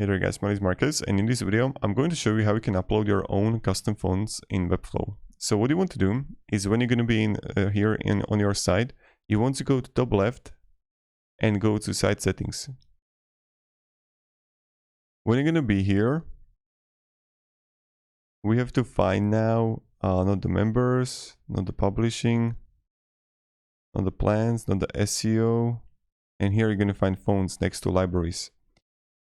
Hey there guys, my name is Marcus, and in this video I'm going to show you how you can upload your own custom fonts in Webflow. So what you want to do is when you're going to be in here on your site, you want to go to top left and go to site settings. When you're going to be here, we have to find now not the members, not the publishing, not the plans, not the SEO, and here you're going to find fonts next to libraries.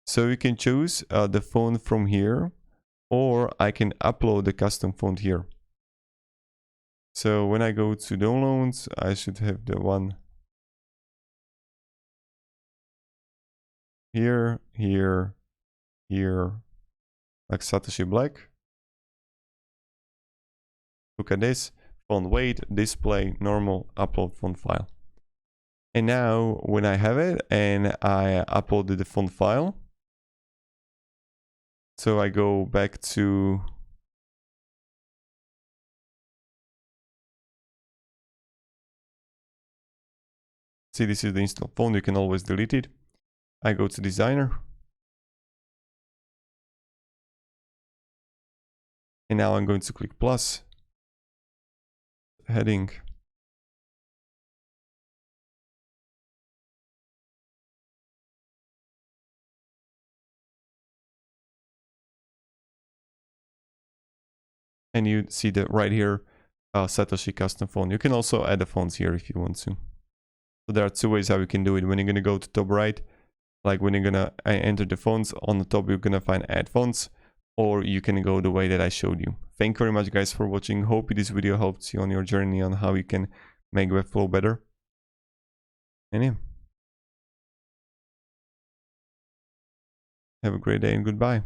So you can choose the font from here, or I can upload the custom font here. So when I go to downloads, I should have the one here, here, here, like Satoshi Black. Look at this, font weight, display, normal, upload font file. And now when I have it and I uploaded the font file, so I go back to see, this is the install font, you can always delete it. I go to designer. And now I'm going to click plus, heading. And you see that right here, Satoshi custom font. You can also add the fonts here if you want to. So there are two ways how you can do it. When you're going to go to top right, like when you're going to enter the fonts, on the top you're going to find add fonts, or you can go the way that I showed you. Thank you very much guys for watching. Hope this video helped you on your journey on how you can make Webflow better. And yeah, have a great day and goodbye.